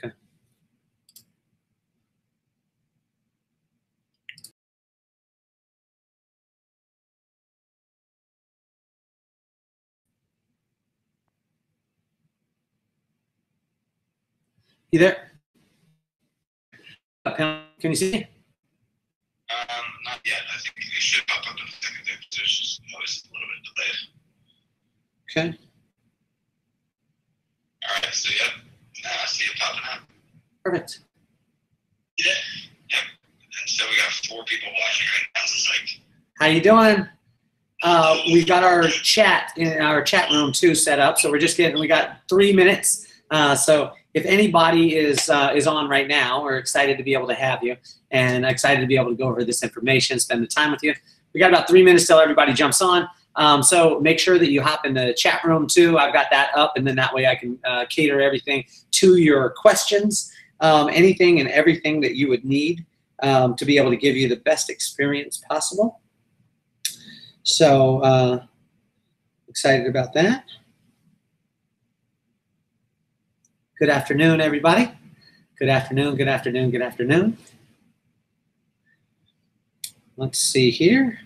Okay. You there? Can you see me? Not yet. I think it should pop up in a second. There's just always a little bit delayed. Okay. All right. So yep. Now I see it popping up. Perfect. Yeah. Yep. And so we got 4 people watching right now. It's like. How you doing? We've got our chat in our chat room too set up. So we're just getting. We got 3 minutes. So if anybody is on right now, we're excited to be able to have you and excited to be able to go over this information, spend the time with you. We got about 3 minutes till everybody jumps on. So make sure that you hop in the chat room too. I've got that up, and then that way I can cater everything to your questions, anything and everything that you would need to be able to give you the best experience possible. So excited about that. Good afternoon, everybody. Good afternoon, good afternoon, good afternoon. Let's see here.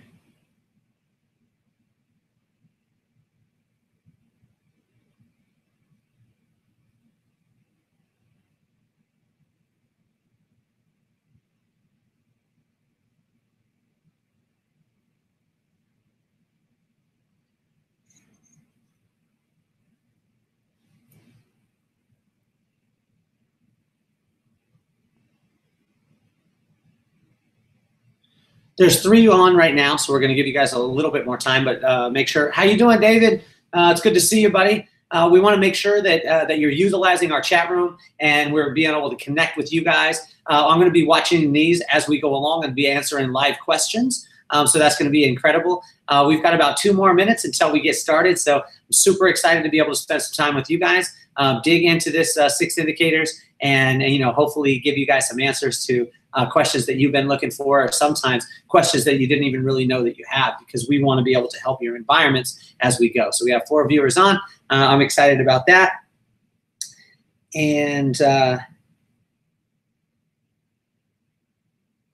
There's 3 on right now, so we're going to give you guys a little bit more time, but make sure. How you doing, David? It's good to see you, buddy. We want to make sure that that you're utilizing our chat room and we're being able to connect with you guys. I'm going to be watching these as we go along and be answering live questions. So that's going to be incredible. We've got about 2 more minutes until we get started, so I'm super excited to be able to spend some time with you guys, dig into this 6 indicators, and hopefully give you guys some answers to questions that you've been looking for, or sometimes questions that you didn't even really know that you have, because we want to be able to help your environments as we go. So we have 4 viewers on. I'm excited about that. And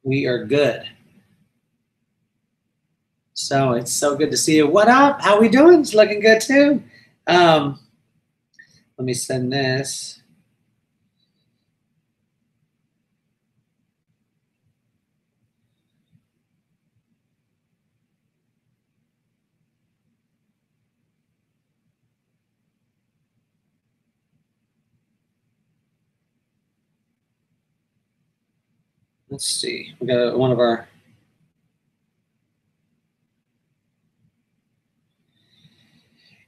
we are good. So it's so good to see you. What up? How we doing? It's looking good too. Let me send this. Let's see. We got one of our.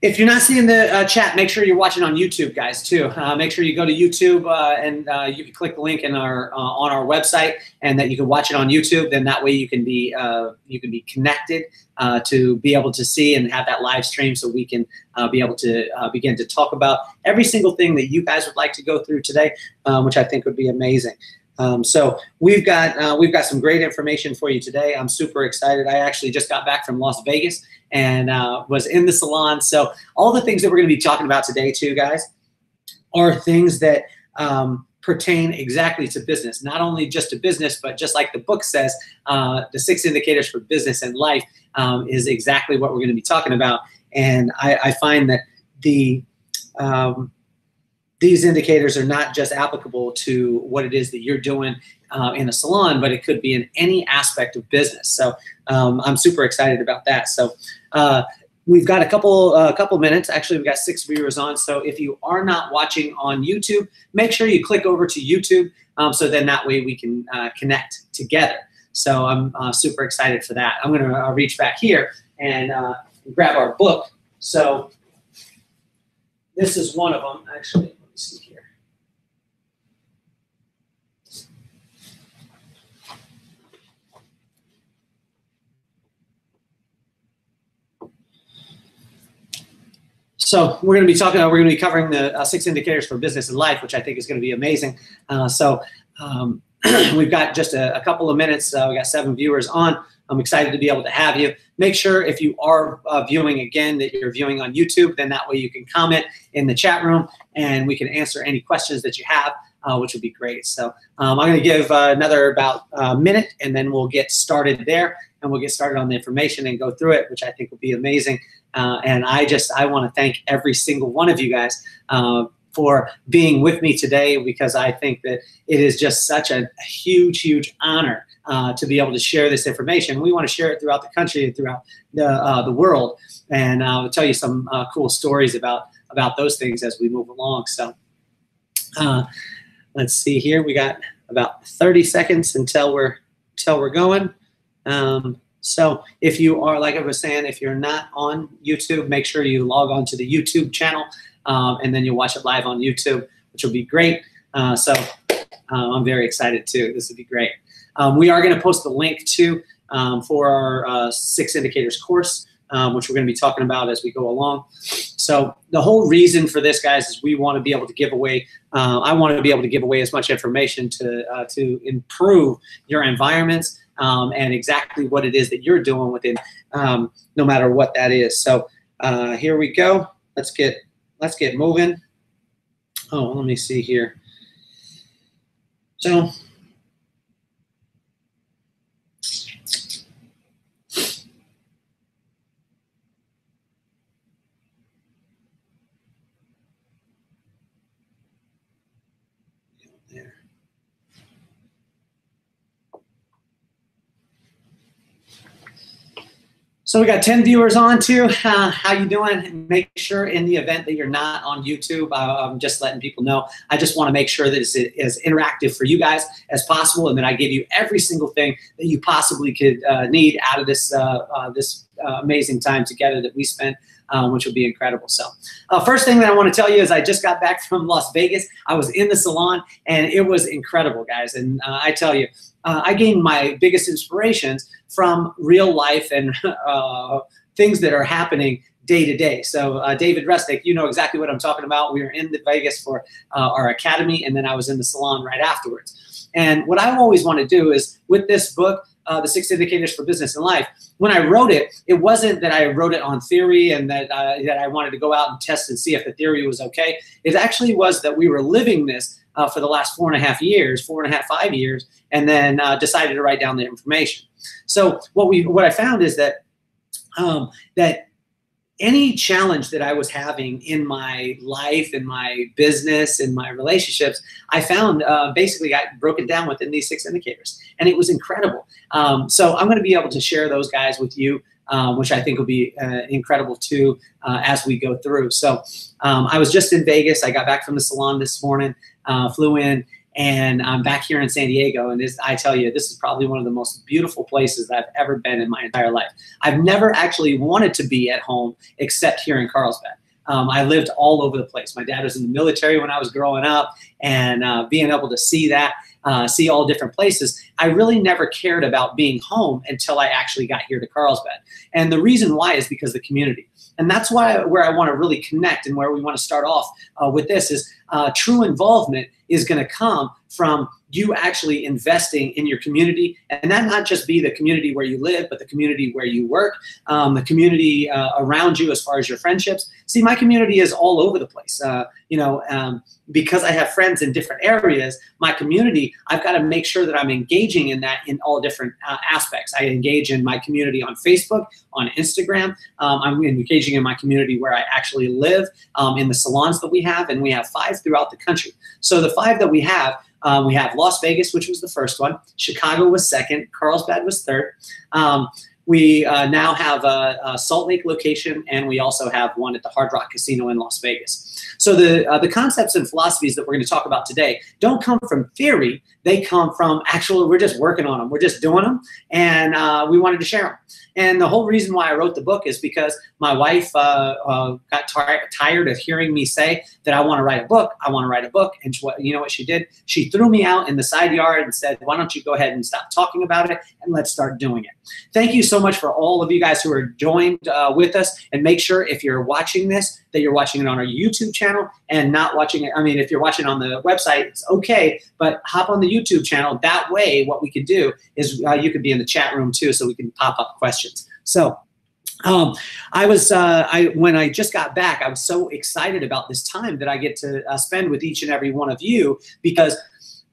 If you're not seeing the chat, make sure you're watching on YouTube, guys, too. Make sure you go to YouTube and you can click the link in our on our website, and that you can watch it on YouTube. Then that way you can be connected to be able to see and have that live stream, so we can be able to begin to talk about every single thing that you guys would like to go through today, which I think would be amazing. So we've got some great information for you today. I'm super excited. I actually just got back from Las Vegas and was in the salon. So all the things that we're going to be talking about today too, guys, are things that pertain exactly to business. Not only just to business, but just like the book says, the 6 indicators for business and life is exactly what we're going to be talking about. And I find that these indicators are not just applicable to what it is that you're doing in a salon, but it could be in any aspect of business. So I'm super excited about that. So we've got a couple minutes. Actually, we've got 6 viewers on. So if you are not watching on YouTube, make sure you click over to YouTube, so then that way we can connect together. So I'm super excited for that. I'm going to reach back here and grab our book. So this is one of them, actually. See here. So we're going to be talking. We're going to be covering the 6 indicators for business and life, which I think is going to be amazing. We've got just a couple of minutes. We got 7 viewers on. I'm excited to be able to have you. Make sure if you are viewing again that you're viewing on YouTube, then that way you can comment in the chat room and we can answer any questions that you have which would be great. So I'm going to give another about a minute, and then we'll get started there, and we'll get started on the information and go through it, which I think will be amazing. And I want to thank every single one of you guys for being with me today, because I think that it is just such a huge, huge honor to be able to share this information. We want to share it throughout the country and throughout the world, and I'll tell you some cool stories about those things as we move along. So let's see here. We got about 30 seconds until we're going. So if you are, like I was saying, if you're not on YouTube, make sure you log on to the YouTube channel, and then you'll watch it live on YouTube, which will be great. So I'm very excited too. This would be great. We are going to post the link too for our 6 Indicators course, which we're going to be talking about as we go along. So the whole reason for this, guys, is we want to be able to give away, I want to be able to give away as much information to improve your environments, and exactly what it is that you're doing with it, no matter what that is. So here we go. Let's get moving. Oh, let me see here. So there. So we got 10 viewers on too. How you doing? Make sure in the event that you're not on YouTube, I'm just letting people know. I just want to make sure that it's as interactive for you guys as possible, and that I give you every single thing that you possibly could need out of this amazing time together that we spent, which will be incredible. So first thing that I want to tell you is I just got back from Las Vegas. I was in the salon, and it was incredible, guys. And I tell you, I gained my biggest inspirations from real life and things that are happening day to day. So David Resnick, you know exactly what I'm talking about. We were in Vegas for our academy, and then I was in the salon right afterwards. And what I always want to do is, with this book, The 6 Indicators for Business and Life, when I wrote it, it wasn't that I wrote it on theory and that I wanted to go out and test and see if the theory was okay. It actually was that we were living this for the last 4.5 years, 5 years, and then decided to write down the information. So what I found is that that any challenge that I was having in my life, in my business, in my relationships, I found basically got broken down within these 6 indicators, and it was incredible. So I'm going to be able to share those guys with you, which I think will be incredible too as we go through. So I was just in Vegas. I got back from the salon this morning, flew in, and I'm back here in San Diego. And I tell you, this is probably one of the most beautiful places that I've ever been in my entire life. I've never actually wanted to be at home except here in Carlsbad. I lived all over the place. My dad was in the military when I was growing up, and being able to see that, see all different places, I really never cared about being home until I actually got here to Carlsbad. And the reason why is because of the community. And that's where I want to really connect, and where we want to start off with this is true involvement is going to come from you actually investing in your community, and that not just be the community where you live, but the community where you work, the community around you as far as your friendships. See, my community is all over the place. Because I have friends in different areas, my community, I've got to make sure that I'm engaging in that in all different aspects. I engage in my community on Facebook, on Instagram. I'm engaging in my community where I actually live, in the salons that we have, and we have 5 throughout the country. So the 5 that we have Las Vegas, which was the first one. Chicago was second. Carlsbad was third. We now have a Salt Lake location, and we also have one at the Hard Rock Casino in Las Vegas. So the concepts and philosophies that we're going to talk about today don't come from theory. They come from actual, we're just working on them. We're just doing them, and we wanted to share them. And the whole reason why I wrote the book is because my wife got tired of hearing me say that I want to write a book. I want to write a book. And you know what she did? She threw me out in the side yard and said, why don't you go ahead and stop talking about it, and let's start doing it. Thank you so much for all of you guys who are joined with us. And make sure if you're watching this, that you're watching it on our YouTube channel and not watching it. I mean, if you're watching on the website, it's okay, but hop on the YouTube channel. That way, what we could do is you could be in the chat room too, so we can pop up questions. So When I just got back, I was so excited about this time that I get to spend with each and every one of you, because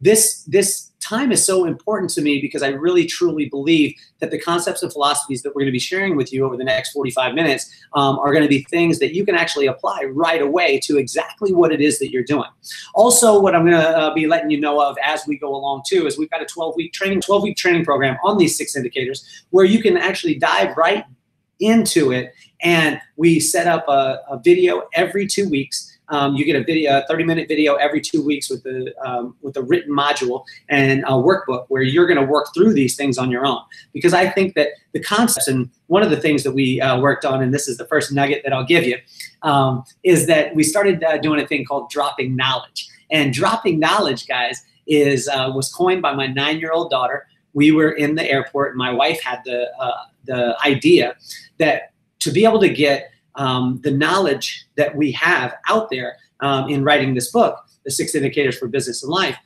this time is so important to me, because I really truly believe that the concepts and philosophies that we're going to be sharing with you over the next 45 minutes are going to be things that you can actually apply right away to exactly what it is that you're doing. Also, what I'm going to be letting you know of as we go along too is we've got a 12-week training program on these 6 indicators, where you can actually dive right into it, and we set up a video every 2 weeks. You get a 30-minute video every 2 weeks with a written module and a workbook where you're going to work through these things on your own. Because I think that the concepts, and one of the things that we worked on, and this is the first nugget that I'll give you, is that we started doing a thing called dropping knowledge. And dropping knowledge, guys, was coined by my 9-year-old daughter. We were in the airport, and my wife had the idea that to be able to get the knowledge that we have out there in writing this book, The 6 Indicators for Business and Life,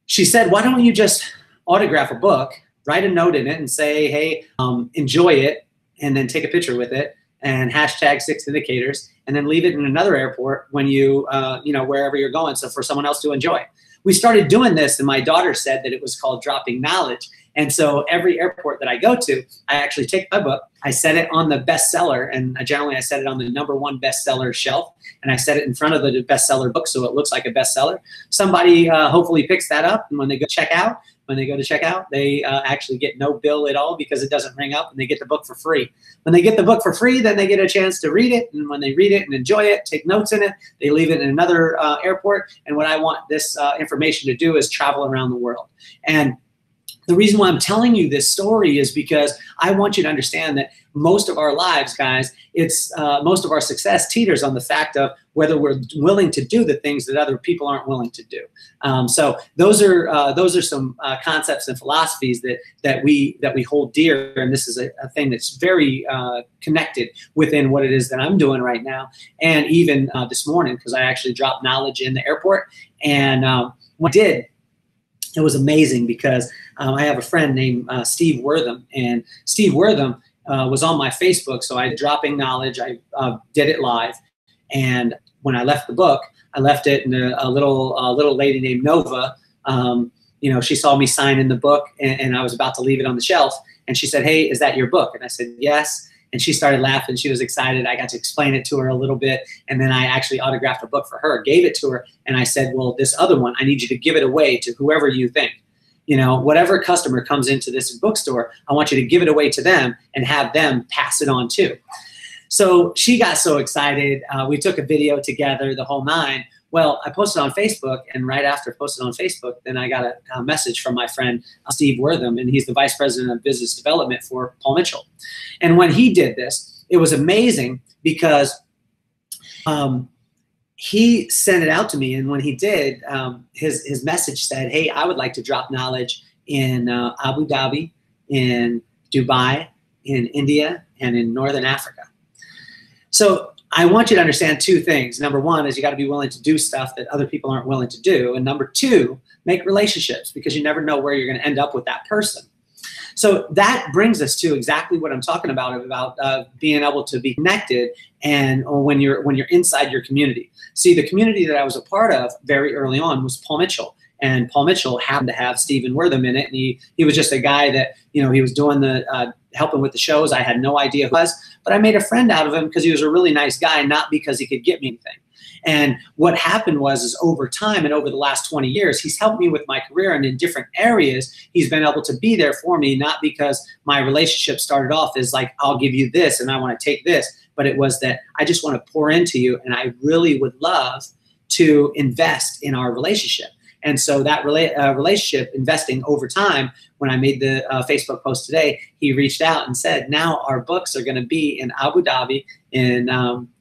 she said, why don't you just autograph a book, write a note in it, and say, hey, enjoy it, and then take a picture with it, and hashtag 6 Indicators, and then leave it in another airport when you, wherever you're going, so for someone else to enjoy. We started doing this, and my daughter said that it was called dropping knowledge. And so every airport that I go to, I actually take my book, I set it on the bestseller, and generally I set it on the #1 bestseller shelf, and I set it in front of the bestseller book so it looks like a bestseller. Somebody hopefully picks that up, and when they go to check out, they actually get no bill at all, because it doesn't ring up, and they get the book for free. When they get the book for free, then they get a chance to read it, and when they read it and enjoy it, take notes in it, they leave it in another airport, and what I want this information to do is travel around the world. And the reason why I'm telling you this story is because I want you to understand that most of our lives, guys, most of our success teeters on the fact of whether we're willing to do the things that other people aren't willing to do. So those are some concepts and philosophies that we hold dear, and this is a thing that's very connected within what it is that I'm doing right now. And even this morning, because I actually dropped knowledge in the airport, and what I did, it was amazing, because I have a friend named Steve Wortham, and Steve Wortham was on my Facebook, so I dropping knowledge. I did it live, and when I left the book, I left it, and a little lady named Nova, she saw me sign in the book, and I was about to leave it on the shelf, and she said, "Hey, is that your book?" And I said, "Yes." And she started laughing. She was excited. I got to explain it to her a little bit. And then I actually autographed a book for her, gave it to her. And I said, well, this other one, I need you to give it away to whoever you think. Whatever customer comes into this bookstore, I want you to give it away to them and have them pass it on too. So she got so excited. We took a video together, the whole 9. Well, I posted on Facebook, and right after I posted on Facebook, then I got a message from my friend Steve Wortham, and he's the Vice President of Business Development for Paul Mitchell. And when he did this, it was amazing, because he sent it out to me, and when he did, his message said, hey, I would like to drop knowledge in Abu Dhabi, in Dubai, in India, and in Northern Africa. So I want you to understand 2 things. Number 1 is you got to be willing to do stuff that other people aren't willing to do. And number 2, make relationships, because you never know where you're going to end up with that person. So that brings us to exactly what I'm talking about being able to be connected, and when you're inside your community. See, the community that I was a part of very early on was Paul Mitchell. And Paul Mitchell happened to have Stephen Wortham in it, and he was just a guy that, he was doing the helping with the shows. I had no idea who he was, but I made a friend out of him because he was a really nice guy, not because he could get me anything. And what happened was over time and over the last 20 years, he's helped me with my career, and in different areas, he's been able to be there for me, not because my relationship started off as like, I'll give you this and I want to take this, but it was that I just want to pour into you, and I really would love to invest in our relationship. And so that relationship, investing over time, when I made the Facebook post today, he reached out and said, now our books are going to be in Abu Dhabi, in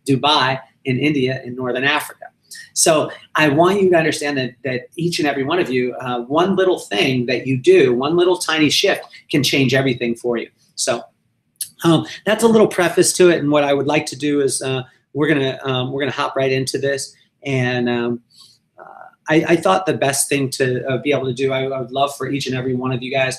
Dubai, in India, in Northern Africa. So I want you to understand that each and every one of you, one little thing that you do, one little tiny shift can change everything for you. So that's a little preface to it. And what I would like to do is we're gonna hop right into this. And I thought the best thing to be able to do, I would love for each and every one of you guys,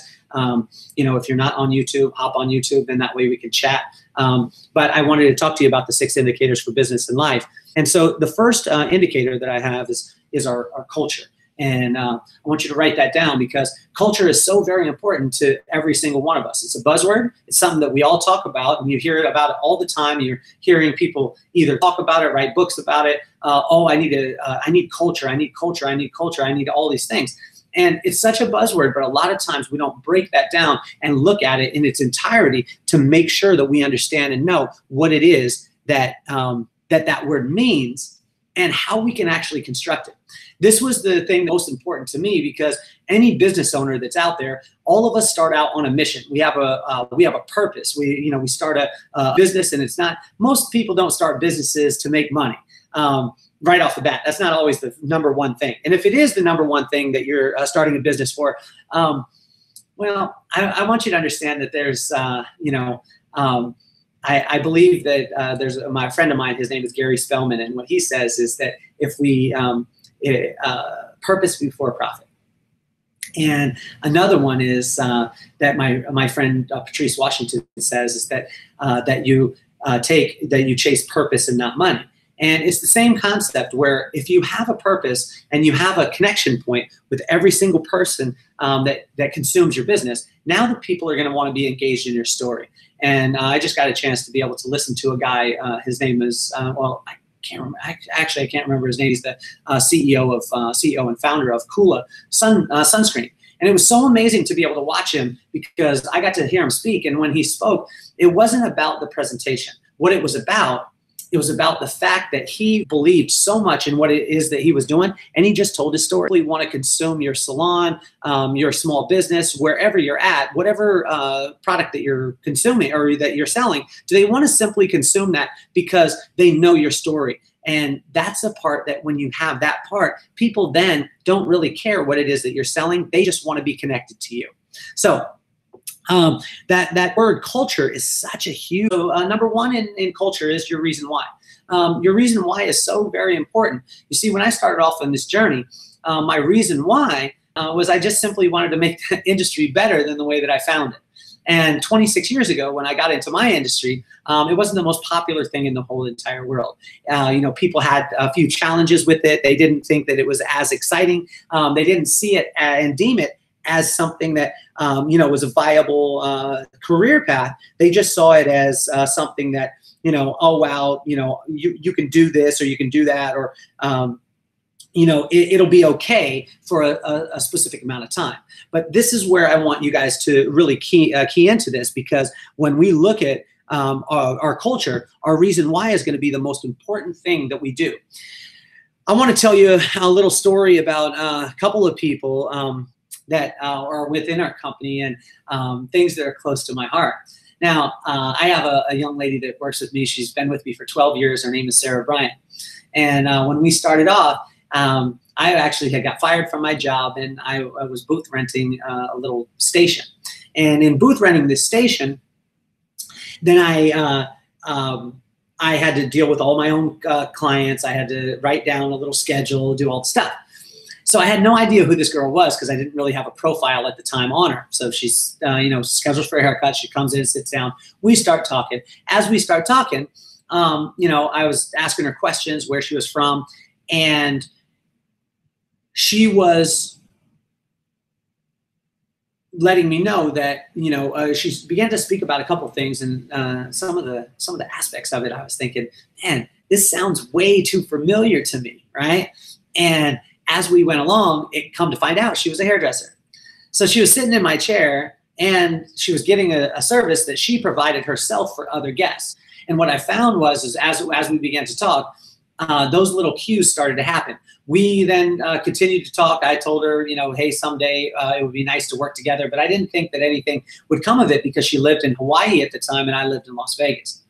you know, if you're not on YouTube, hop on YouTube, and that way we can chat. But I wanted to talk to you about the 6 indicators for business and life. And so the first indicator that I have is our culture. And I want you to write that down, because culture is so very important to every single one of us. It's a buzzword. It's something that we all talk about, and you hear it about it all the time. You're hearing people either talk about it, write books about it. Oh, I need culture. I need culture. I need culture. I need all these things. And it's such a buzzword, but a lot of times we don't break that down and look at it in its entirety to make sure that we understand and know what it is that that word means and how we can actually construct it. This was the thing most important to me, because any business owner that's out there, all of us start out on a mission. We have a purpose. We start a business, and it's not, most people don't start businesses to make money. Right off the bat, that's not always the number one thing. And if it is the number one thing that you're starting a business for, well, I want you to understand that there's, I believe that there's my friend of mine, his name is Gary Spellman, and what he says is that if we purpose before profit. And another one is that my friend Patrice Washington says is that that you chase purpose and not money. And it's the same concept, where if you have a purpose and you have a connection point with every single person that consumes your business, now the people are going to want to be engaged in your story. And I just got a chance to be able to listen to a guy. His name is I can't remember. Actually, I can't remember his name. He's the CEO and founder of Kula Sunscreen. And it was so amazing to be able to watch him, because I got to hear him speak. And when he spoke, it wasn't about the presentation. What it was about the fact that he believed so much in what it is that he was doing, and he just told his story. You want to consume your salon, your small business, wherever you're at, whatever product that you're consuming or that you're selling, do they want to simply consume that because they know your story? And that's a part that when you have that part, people then don't really care what it is that you're selling. They just want to be connected to you. So that word culture is such a huge, number one in culture is your reason why. Your reason why is so very important. You see, when I started off on this journey, my reason why was I just simply wanted to make the industry better than the way that I found it. And 26 years ago, when I got into my industry, it wasn't the most popular thing in the whole entire world. People had a few challenges with it. They didn't think that it was as exciting. They didn't see it and deem it as something that was a viable career path. They just saw it as something that, oh wow, you can do this or you can do that, or it'll be okay for a specific amount of time. But this is where I want you guys to really key into this, because when we look at our culture, our reason why is going to be the most important thing that we do. I want to tell you a little story about a couple of people that are within our company, and things that are close to my heart. Now, I have a young lady that works with me. She's been with me for 12 years. Her name is Sarah Bryant. And when we started off, I actually had got fired from my job, and I was booth renting a little station. And in booth renting this station, then I had to deal with all my own clients. I had to write down a little schedule, do all the stuff. So I had no idea who this girl was, because I didn't really have a profile at the time on her. So she's, scheduled for a haircut. She comes in, sits down. We start talking. As we start talking, I was asking her questions, where she was from, and she was letting me know that, she began to speak about a couple of things, and some of the aspects of it, I was thinking, man, this sounds way too familiar to me, right? And as we went along, it come to find out she was a hairdresser. So she was sitting in my chair, and she was getting a service that she provided herself for other guests. And what I found was as we began to talk, those little cues started to happen. We then continued to talk. I told her, hey, someday it would be nice to work together. But I didn't think that anything would come of it, because she lived in Hawaii at the time, and I lived in Las Vegas.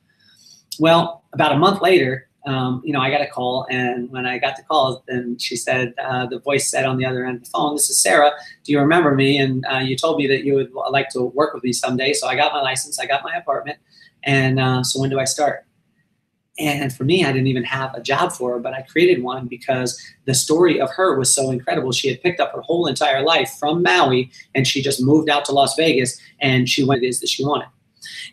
Well, about a month later, I got a call, and when I got the call, then she said, the voice said on the other end of the phone, "This is Sarah. Do you remember me? And you told me that you would like to work with me someday." So I got my license, I got my apartment, and so when do I start? And for me, I didn't even have a job for her, but I created one because the story of her was so incredible. She had picked up her whole entire life from Maui, and she just moved out to Las Vegas, and she went what it is that she wanted.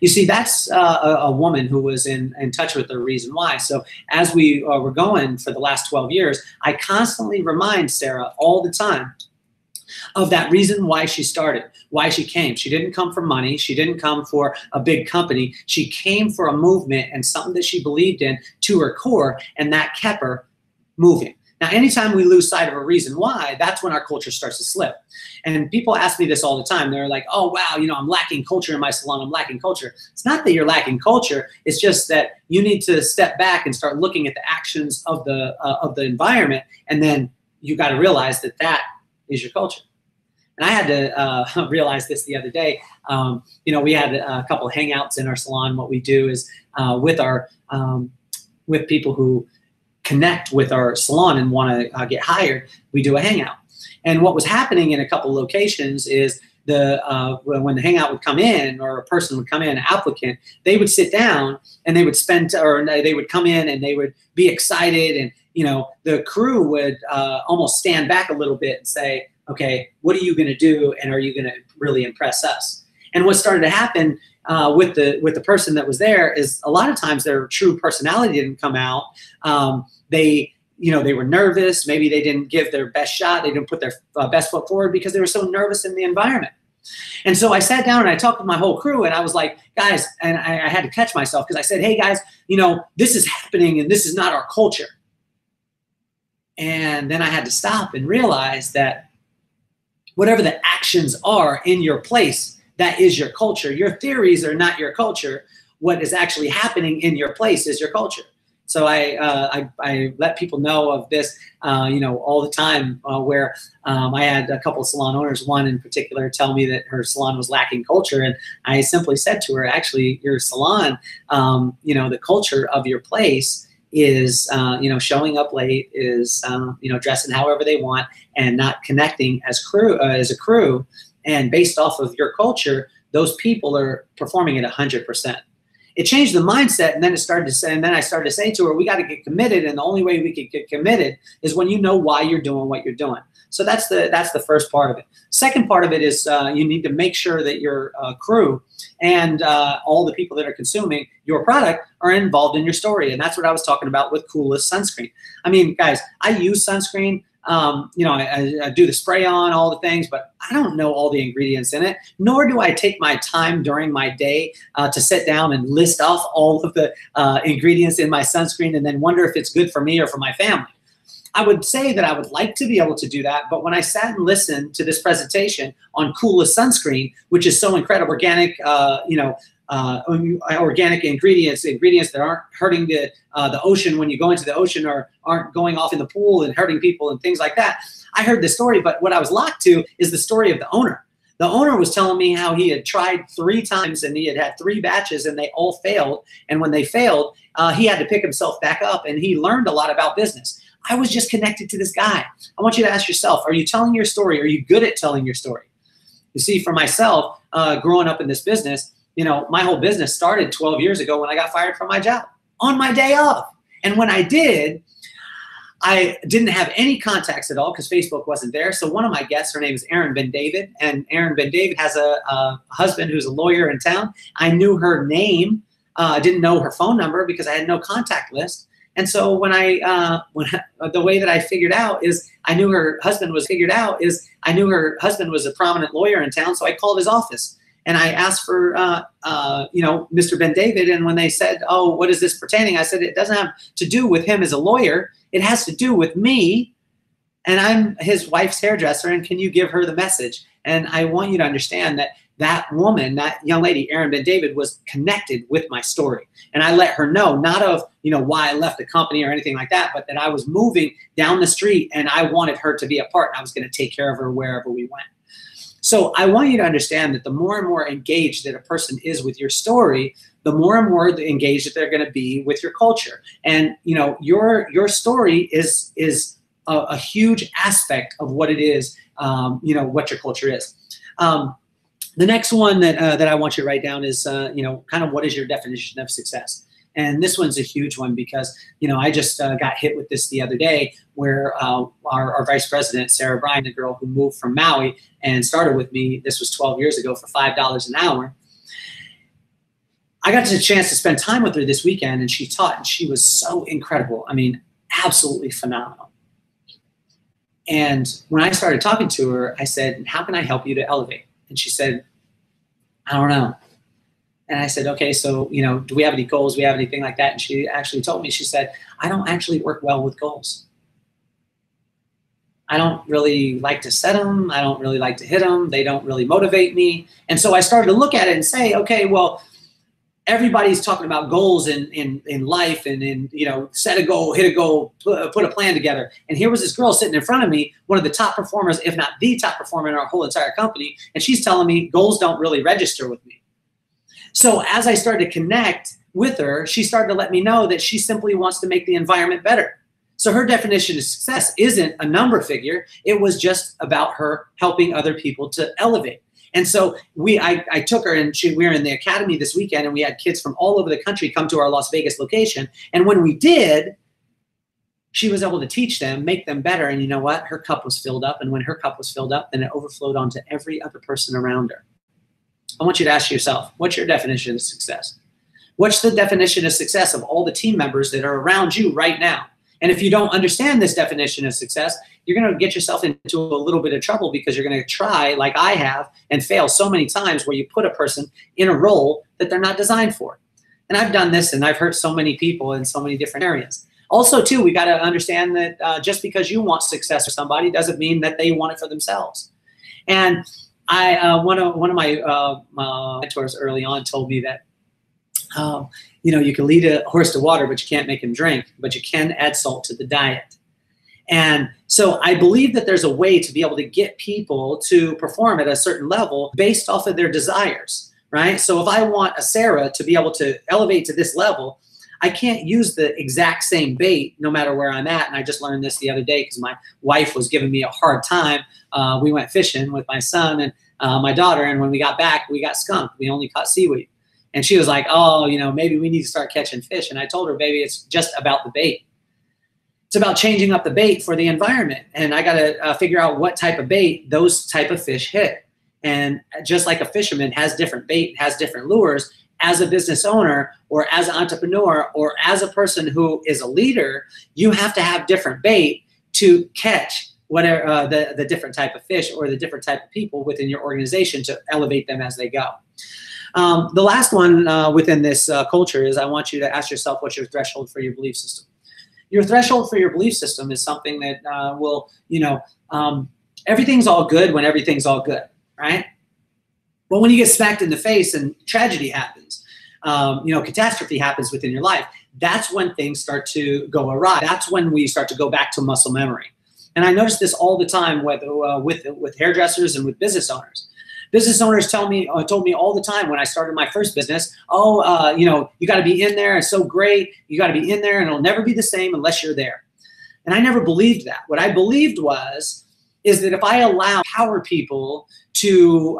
You see, that's a woman who was in touch with the reason why. So as we were going for the last 12 years, I constantly remind Sarah all the time of that reason why she started, why she came. She didn't come for money. She didn't come for a big company. She came for a movement and something that she believed in to her core, and that kept her moving. Now, anytime we lose sight of a reason why, that's when our culture starts to slip. And people ask me this all the time. They're like, oh, wow, you know, I'm lacking culture in my salon. I'm lacking culture. It's not that you're lacking culture. It's just that you need to step back and start looking at the actions of the environment. And then you got to realize that that is your culture. And I had to realize this the other day. You know, we had a couple of hangouts in our salon. What we do is with people who connect with our salon and want to get hired, we do a hangout. And what was happening in a couple locations is when the hangout would come in, or a person would come in, an applicant, they would sit down and they would they would come in and they would be excited, and you know, the crew would almost stand back a little bit and say, okay, what are you going to do, and are you going to really impress us? And what started to happen with the person that was there is a lot of times their true personality didn't come out. They were nervous. Maybe they didn't give their best shot. They didn't put their best foot forward because they were so nervous in the environment. And so I sat down and I talked with my whole crew, and I was like, guys, and I had to catch myself because I said, hey guys, you know, this is happening and this is not our culture. And then I had to stop and realize that whatever the actions are in your place, that is your culture. Your theories are not your culture. What is actually happening in your place is your culture. So I let people know of this, you know, all the time, where I had a couple of salon owners, one in particular, tell me that her salon was lacking culture. And I simply said to her, actually, your salon, you know, the culture of your place is, you know, showing up late, is, you know, dressing however they want and not connecting as a crew. And based off of your culture, those people are performing at 100%. It changed the mindset, and then I started to say to her, we got to get committed, and the only way we can get committed is when you know why you're doing what you're doing. So that's the first part of it. Second part of it is you need to make sure that your crew and all the people that are consuming your product are involved in your story, and that's what I was talking about with Coolest Sunscreen. I mean, guys, I use sunscreen. You know, I do the spray on, all the things, but I don't know all the ingredients in it, nor do I take my time during my day to sit down and list off all of the ingredients in my sunscreen and then wonder if it's good for me or for my family. I would say that I would like to be able to do that, but when I sat and listened to this presentation on Coolest Sunscreen, which is so incredible, organic, you know, organic ingredients that aren't hurting the ocean when you go into the ocean, or aren't going off in the pool and hurting people and things like that. I heard this story, but what I was locked to is the story of the owner. The owner was telling me how he had tried 3 times and he had 3 batches and they all failed. And when they failed, he had to pick himself back up, and he learned a lot about business. I was just connected to this guy. I want you to ask yourself, are you telling your story? Are you good at telling your story? You see, for myself, growing up in this business, you know, my whole business started 12 years ago when I got fired from my job on my day off. And when I did, I didn't have any contacts at all because Facebook wasn't there. So one of my guests, her name is Erin Ben David, and Erin Ben David has a husband who's a lawyer in town. I knew her name. I didn't know her phone number because I had no contact list. And so when the way that I figured out is I knew her husband was a prominent lawyer in town. So I called his office. And I asked for, you know, Mr. Ben David. And when they said, oh, what is this pertaining? I said, it doesn't have to do with him as a lawyer. It has to do with me. And I'm his wife's hairdresser. And can you give her the message? And I want you to understand that that woman, that young lady, Erin Ben David, was connected with my story. And I let her know, not of, you know, why I left the company or anything like that, but that I was moving down the street and I wanted her to be a part. I was going to take care of her wherever we went. So I want you to understand that the more and more engaged that a person is with your story, the more and more engaged that they're going to be with your culture. And you know, your story is a huge aspect of what it is. You know, what your culture is. The next one that I want you to write down is you know, kind of what is your definition of success. And this one's a huge one because, I just got hit with this the other day where our vice president, Sarah Bryan, the girl who moved from Maui and started with me, this was 12 years ago, for $5 an hour. I got the chance to spend time with her this weekend, and she taught, and she was so incredible. I mean, absolutely phenomenal. And when I started talking to her, I said, how can I help you to elevate? And she said, I don't know. And I said, okay, so, do we have any goals? Do we have anything like that? And she actually told me, she said, I don't actually work well with goals. I don't really like to set them. I don't really like to hit them. They don't really motivate me. And so I started to look at it and say, okay, well, everybody's talking about goals in life and set a goal, hit a goal, put a plan together. And here was this girl sitting in front of me, one of the top performers, if not the top performer in our whole entire company. And she's telling me goals don't really register with me. So as I started to connect with her, she started to let me know that she simply wants to make the environment better. So her definition of success isn't a number figure. It was just about her helping other people to elevate. And so I took her, and we were in the academy this weekend, and we had kids from all over the country come to our Las Vegas location. And when we did, she was able to teach them, make them better. And you know what? Her cup was filled up. And when her cup was filled up, then it overflowed onto every other person around her. I want you to ask yourself, what's your definition of success? What's the definition of success of all the team members that are around you right now? And if you don't understand this definition of success, you're going to get yourself into a little bit of trouble, because you're going to try, like I have, and fail so many times, where you put a person in a role that they're not designed for. And I've done this, and I've hurt so many people in so many different areas. Also, too, we got to understand that just because you want success for somebody doesn't mean that they want it for themselves. And one of my mentors early on told me that, you can lead a horse to water, but you can't make him drink, but you can add salt to the diet. And so I believe that there's a way to be able to get people to perform at a certain level based off of their desires, right? So if I want a Sarah to be able to elevate to this level, I can't use the exact same bait no matter where I'm at. And I just learned this the other day because my wife was giving me a hard time. We went fishing with my son and my daughter, and when we got back, we got skunked. We only caught seaweed. And she was like, oh, maybe we need to start catching fish. And I told her, baby, it's just about the bait. It's about changing up the bait for the environment. And I got to figure out what type of bait those type of fish hit. And just like a fisherman has different bait, has different lures, as a business owner or as an entrepreneur or as a person who is a leader, you have to have different bait to catch whatever the different type of fish or the different type of people within your organization to elevate them as they go. The last one within this culture is I want you to ask yourself what's your threshold for your belief system. Your threshold for your belief system is something that will, everything's all good when everything's all good, right? But when you get smacked in the face and tragedy happens, catastrophe happens within your life, that's when things start to go awry. That's when we start to go back to muscle memory. And I notice this all the time with hairdressers and with business owners. Business owners told me all the time when I started my first business, you got to be in there. It's so great. You got to be in there, and it'll never be the same unless you're there. And I never believed that. What I believed is that if I allow power people to,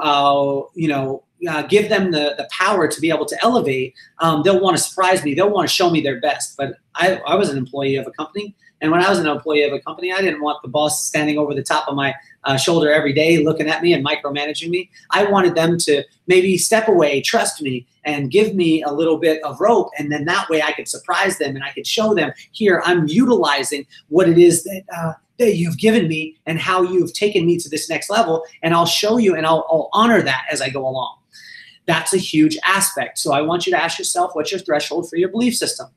give them the power to be able to elevate, they'll want to surprise me. They'll want to show me their best. But I was an employee of a company. And when I was an employee of a company, I didn't want the boss standing over the top of my shoulder every day looking at me and micromanaging me. I wanted them to maybe step away, trust me, and give me a little bit of rope. And then that way I could surprise them and I could show them, here, I'm utilizing what it is that you've given me and how you've taken me to this next level. And I'll show you and I'll honor that as I go along. That's a huge aspect. So I want you to ask yourself, what's your threshold for your belief system?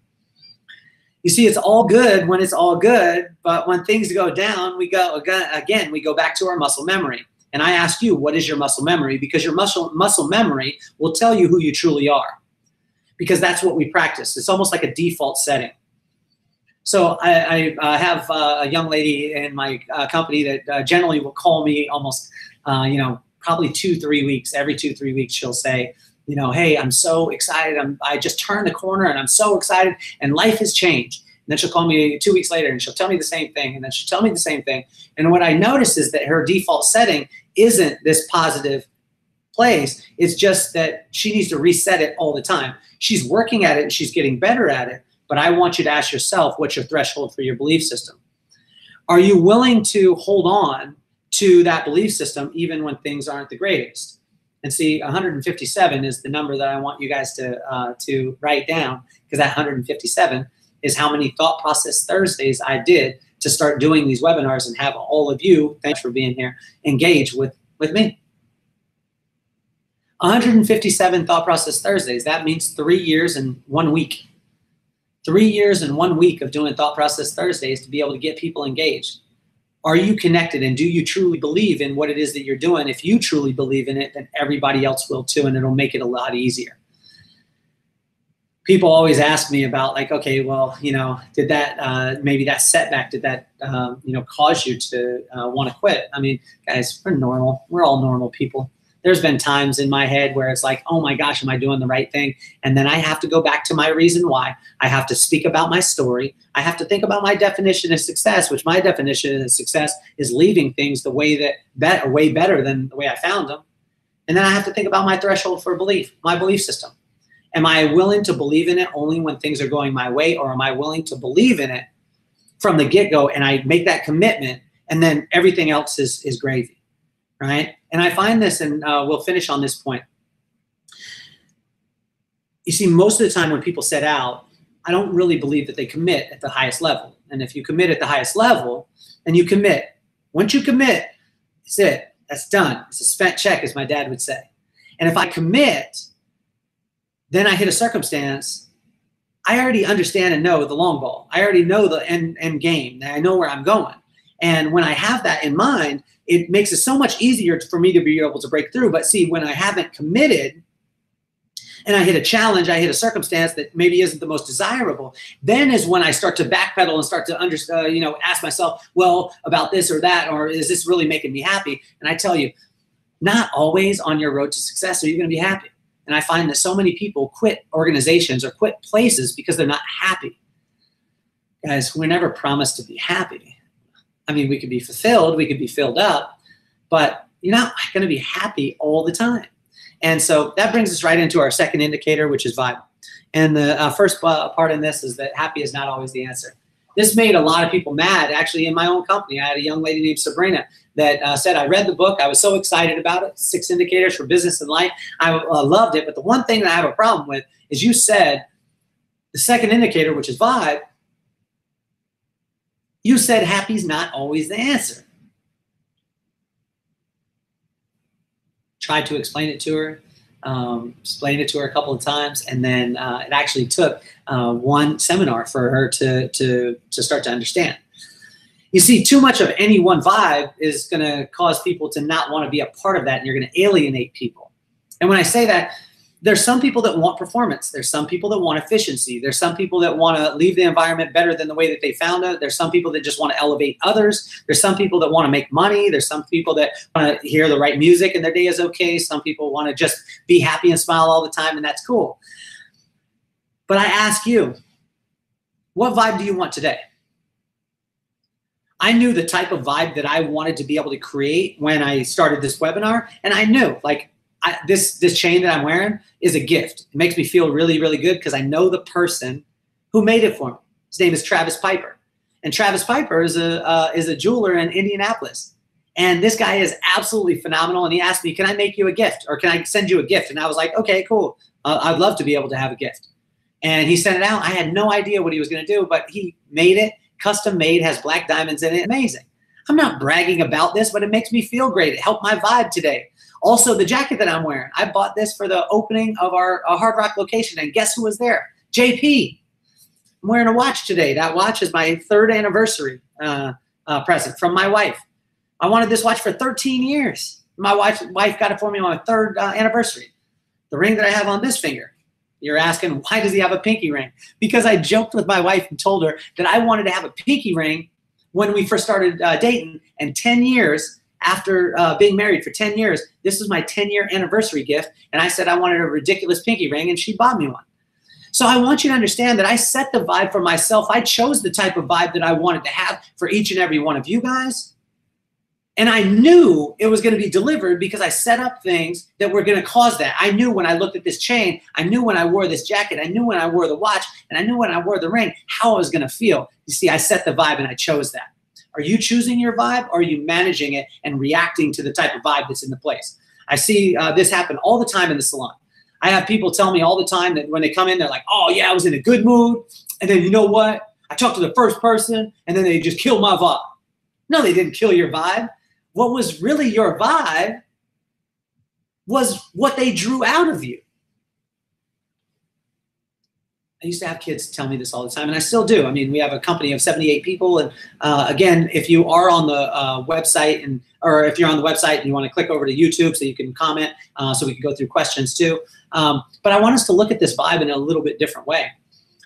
You see, it's all good when it's all good, but when things go down, we go back to our muscle memory. And I ask you, what is your muscle memory? Because your muscle memory will tell you who you truly are, because that's what we practice. It's almost like a default setting. So I have a young lady in my company that generally will call me almost, probably 2-3 weeks. Every 2-3 weeks, she'll say, hey, I'm so excited. I just turned the corner and I'm so excited and life has changed. And then she'll call me 2 weeks later and she'll tell me the same thing. And then she'll tell me the same thing. And what I notice is that her default setting isn't this positive place. It's just that she needs to reset it all the time. She's working at it and she's getting better at it. But I want you to ask yourself, what's your threshold for your belief system? Are you willing to hold on to that belief system even when things aren't the greatest? And see, 157 is the number that I want you guys to write down, because that 157 is how many Thought Process Thursdays I did to start doing these webinars and have all of you, thanks for being here, engage with me. 157 Thought Process Thursdays. That means 3 years and 1 week. 3 years and 1 week of doing Thought Process Thursdays to be able to get people engaged. Are you connected, and do you truly believe in what it is that you're doing? If you truly believe in it, then everybody else will too, and it'll make it a lot easier. People always ask me about, like, okay, well, you know, did that, maybe that setback, did that, you know, cause you to want to quit? I mean, guys, we're normal. We're all normal people. There's been times in my head where it's like, oh my gosh, am I doing the right thing? And then I have to go back to my reason why. I have to speak about my story. I have to think about my definition of success, which my definition of success is leaving things the way that way better than the way I found them. And then I have to think about my threshold for belief, my belief system. Am I willing to believe in it only when things are going my way, or am I willing to believe in it from the get-go and I make that commitment and then everything else is gravy, right? And I find this, and we'll finish on this point. You see, most of the time when people set out, I don't really believe that they commit at the highest level. And if you commit at the highest level, and you commit, once you commit, it's it. That's done. It's a spent check, as my dad would say. And if I commit, then I hit a circumstance, I already understand and know the long ball. I already know the end game. I know where I'm going. And when I have that in mind, it makes it so much easier for me to be able to break through. But see, when I haven't committed and I hit a challenge, I hit a circumstance that maybe isn't the most desirable, then is when I start to backpedal and start to you know, ask myself, well, about this or that, or is this really making me happy? And I tell you, not always on your road to success are you going to be happy. And I find that so many people quit organizations or quit places because they're not happy. Guys, we're never promised to be happy. I mean, we could be fulfilled, we could be filled up, but you're not going to be happy all the time. And so that brings us right into our second indicator, which is vibe. And the first part in this is that happy is not always the answer. This made a lot of people mad. Actually, in my own company, I had a young lady named Sabrina that said, I read the book. I was so excited about it, 6 Indicators for Business and Life. I loved it. But the one thing that I have a problem with is you said the second indicator, which is vibe, you said happy's not always the answer. Tried to explain it to her, explained it to her a couple of times, and then it actually took one seminar for her to start to understand. You see, too much of any one vibe is going to cause people to not want to be a part of that, and you're going to alienate people. And when I say that, there's some people that want performance. There's some people that want efficiency. There's some people that want to leave the environment better than the way that they found it. There's some people that just want to elevate others. There's some people that want to make money. There's some people that want to hear the right music and their day is okay. Some people want to just be happy and smile all the time, and that's cool. But I ask you, what vibe do you want today? I knew the type of vibe that I wanted to be able to create when I started this webinar, and I knew, like, this chain that I'm wearing is a gift. It makes me feel really, really good because I know the person who made it for me. His name is Travis Piper. And Travis Piper is a jeweler in Indianapolis. And this guy is absolutely phenomenal. And he asked me, can I make you a gift? Or can I send you a gift? And I was like, okay, cool. I'd love to be able to have a gift. And he sent it out. I had no idea what he was going to do, but he made it, custom made, has black diamonds in it. Amazing. I'm not bragging about this, but it makes me feel great. It helped my vibe today. Also, the jacket that I'm wearing, I bought this for the opening of our Hard Rock location, and guess who was there? JP. I'm wearing a watch today. That watch is my 3rd anniversary present from my wife. I wanted this watch for 13 years. My wife got it for me on my 3rd anniversary. The ring that I have on this finger. You're asking, why does he have a pinky ring? Because I joked with my wife and told her that I wanted to have a pinky ring when we first started dating, and 10 years after being married for 10 years, this was my 10-year anniversary gift, and I said I wanted a ridiculous pinky ring, and she bought me one. So I want you to understand that I set the vibe for myself. I chose the type of vibe that I wanted to have for each and every one of you guys, And I knew it was going to be delivered because I set up things that were going to cause that. I knew when I looked at this chain, I knew when I wore this jacket, I knew when I wore the watch, and I knew when I wore the ring, how I was going to feel. You see, I set the vibe and I chose that. Are you choosing your vibe, or are you managing it and reacting to the type of vibe that's in the place? I see this happen all the time in the salon. I have people tell me all the time that when they come in, they're like, oh yeah, I was in a good mood. And then you know what? I talked to the first person and then they just killed my vibe. No, they didn't kill your vibe. What was really your vibe was what they drew out of you. I used to have kids tell me this all the time, and I still do. I mean, we have a company of 78 people, and again, if you are on the website, or if you're on the website and you want to click over to YouTube so you can comment, so we can go through questions too. But I want us to look at this vibe in a little bit different way.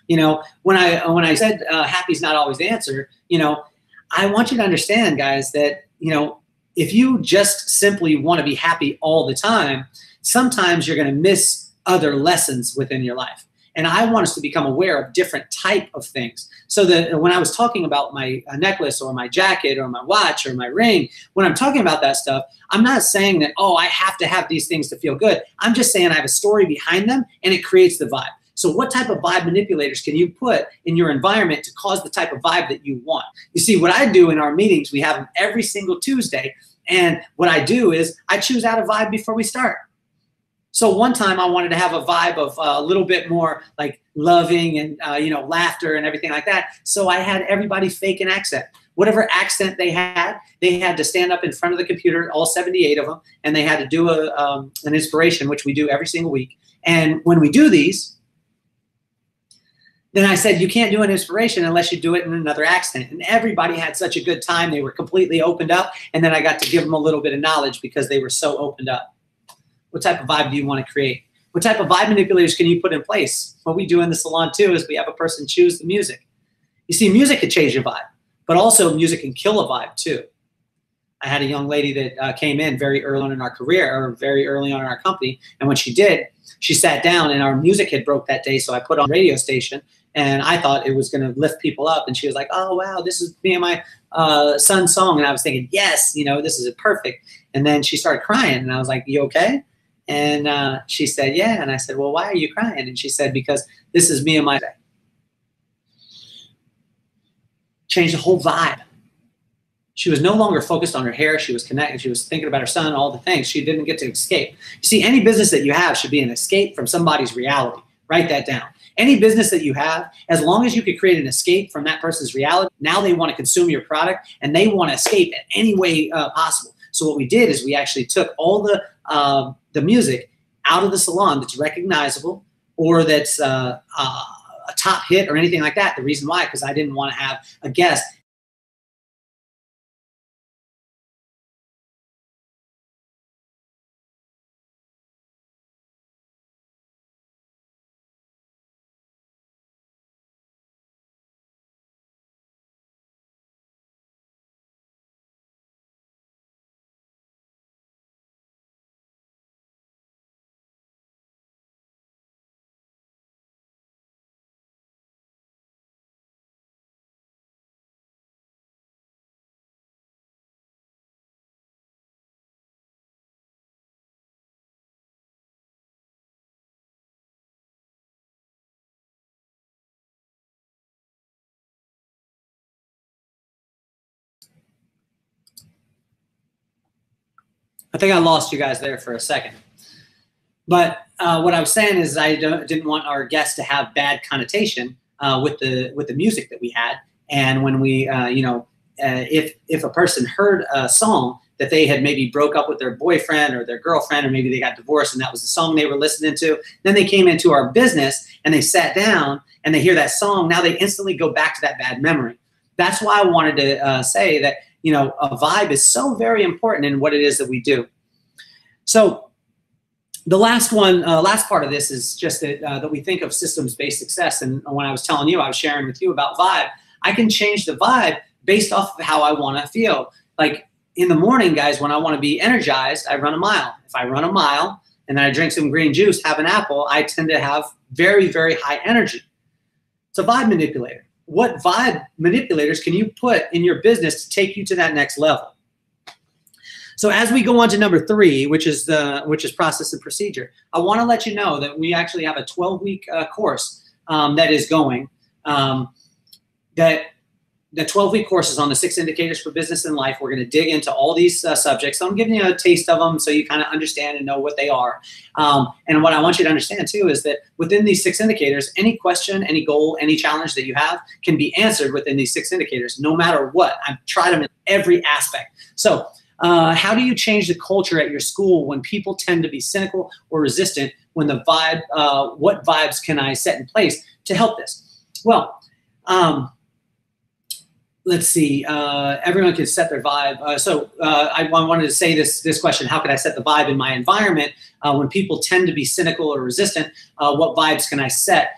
You know, when I said happy's not always the answer, you know, I want you to understand, guys, that, you know, if you just simply want to be happy all the time, sometimes you're going to miss other lessons within your life. And I want us to become aware of different type of things. So that when I was talking about my necklace or my jacket or my watch or my ring, when I'm talking about that stuff, I'm not saying that, oh, I have to have these things to feel good. I'm just saying I have a story behind them and it creates the vibe. So what type of vibe manipulators can you put in your environment to cause the type of vibe that you want? You see, what I do in our meetings, we have them every single Tuesday. And what I do is I choose out a vibe before we start. So one time I wanted to have a vibe of a little bit more like loving and, you know, laughter and everything like that. So I had everybody fake an accent. Whatever accent they had to stand up in front of the computer, all 78 of them, and they had to do an inspiration, which we do every single week. And when we do these, then I said, you can't do an inspiration unless you do it in another accent. And everybody had such a good time. They were completely opened up. And then I got to give them a little bit of knowledge because they were so opened up. What type of vibe do you want to create? What type of vibe manipulators can you put in place? What we do in the salon too is we have a person choose the music. You see, music can change your vibe, but also music can kill a vibe too. I had a young lady that came in very early on in our career, or very early on in our company. And when she did, she sat down and our music had broke that day. So I put on a radio station and I thought it was going to lift people up. And she was like, oh, wow, this is me and my son's song. And I was thinking, yes, you know, this is perfect. And then she started crying and I was like, you okay? And she said, yeah. And I said, well, why are you crying? And she said, because this is me and my day. Changed the whole vibe. She was no longer focused on her hair. She was connected. She was thinking about her son, all the things. She didn't get to escape. You see, any business that you have should be an escape from somebody's reality. Write that down. Any business that you have, as long as you could create an escape from that person's reality, now they want to consume your product and they want to escape in any way possible. So what we did is we actually took all the music out of the salon that's recognizable or that's a top hit or anything like that. The reason why, because I didn't want to have a guest I think I lost you guys there for a second. But what I was saying is I didn't want our guests to have bad connotation with the music that we had. And when we, you know, if a person heard a song that they had maybe broke up with their boyfriend or their girlfriend, or maybe they got divorced and that was the song they were listening to, then they came into our business and they sat down and they hear that song, now they instantly go back to that bad memory. That's why I wanted to say that, you know, a vibe is so very important in what it is that we do. So the last one, last part of this is just that we think of systems-based success. And when I was telling you, I was sharing with you about vibe, I can change the vibe based off of how I want to feel. Like in the morning, guys, when I want to be energized, I run a mile. If I run a mile and then I drink some green juice, have an apple, I tend to have very, very high energy. It's a vibe manipulator. What vibe manipulators can you put in your business to take you to that next level? So as we go on to number 3, which is process and procedure, I want to let you know that we actually have a 12-week course that is going. That the 12-week course is on the 6 indicators for business and life. We're going to dig into all these subjects. So I'm giving you a taste of them so you kind of understand and know what they are. And what I want you to understand too is that within these 6 indicators, any question, any goal, any challenge that you have can be answered within these 6 indicators, no matter what. I've tried them in every aspect. So how do you change the culture at your school when people tend to be cynical or resistant when the vibe, what vibes can I set in place to help this? Well, let's see, everyone can set their vibe. I wanted to say this question, how can I set the vibe in my environment when people tend to be cynical or resistant? What vibes can I set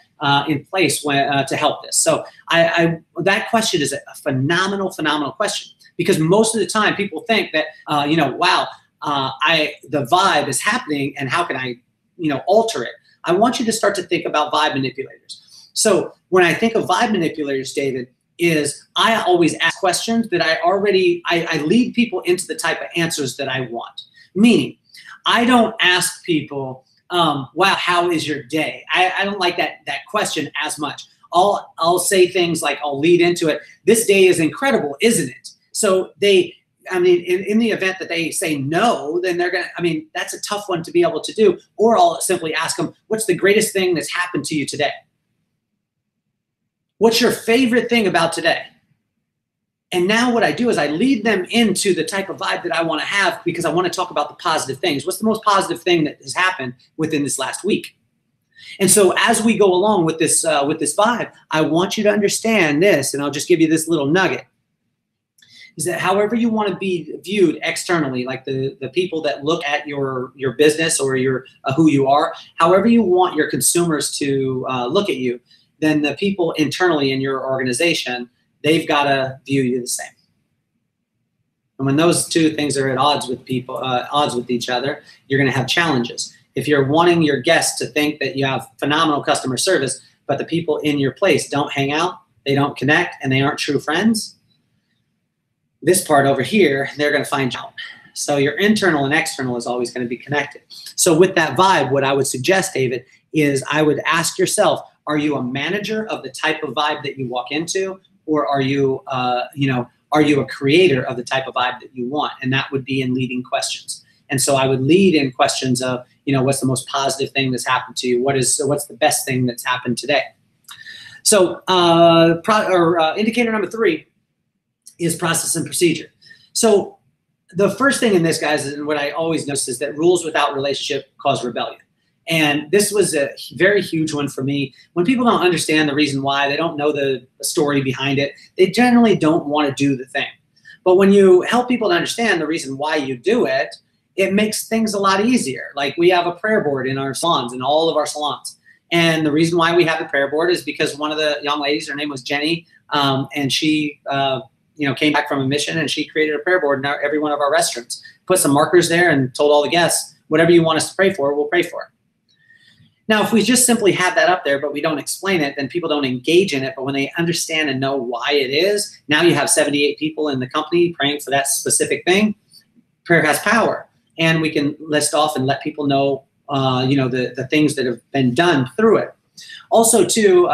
in place to help this? So that question is a phenomenal question, because most of the time people think that, wow, the vibe is happening and how can I, alter it? I want you to start to think about vibe manipulators. So when I think of vibe manipulators, David, is I always ask questions that I lead people into the type of answers that I want. Meaning, I don't ask people, wow, how is your day? I don't like that question as much. I'll say things like, I'll lead into it, this day is incredible, isn't it? So in the event that they say no, then they're gonna, that's a tough one to be able to do. Or I'll simply ask them, what's the greatest thing that's happened to you today? What's your favorite thing about today? And now what I do is I lead them into the type of vibe that I want to have, because I want to talk about the positive things. What's the most positive thing that has happened within this last week? And so as we go along with this vibe, I want you to understand this, and I'll just give you this little nugget, is that however you want to be viewed externally, like the people that look at your business or your who you are, however you want your consumers to look at you, then the people internally in your organization, they've got to view you the same. And when those two things are at odds with each other, you're going to have challenges. If you're wanting your guests to think that you have phenomenal customer service, but the people in your place don't hang out, they don't connect, and they aren't true friends, this part over here, they're going to find out. So your internal and external is always going to be connected. So with that vibe, what I would suggest, David, is I would ask yourself, are you a manager of the type of vibe that you walk into, or are you, are you a creator of the type of vibe that you want? And that would be in leading questions. And so I would lead in questions of, what's the most positive thing that's happened to you? What's the best thing that's happened today? So indicator number 3 is process and procedure. So the first thing in this, guys, and what I always notice is that rules without relationship cause rebellion. And this was a very huge one for me. When people don't understand the reason why, they don't know the story behind it, they generally don't want to do the thing. But when you help people to understand the reason why you do it, it makes things a lot easier. Like we have a prayer board in our salons, in all of our salons. And the reason why we have the prayer board is because one of the young ladies, her name was Jenny, and she came back from a mission, and she created a prayer board in every one of our restrooms. Put some markers there and told all the guests, whatever you want us to pray for, we'll pray for it. Now, if we just simply have that up there, but we don't explain it, then people don't engage in it. But when they understand and know why it is, now you have 78 people in the company praying for that specific thing. Prayer has power. And we can list off and let people know, the things that have been done through it. Also, too,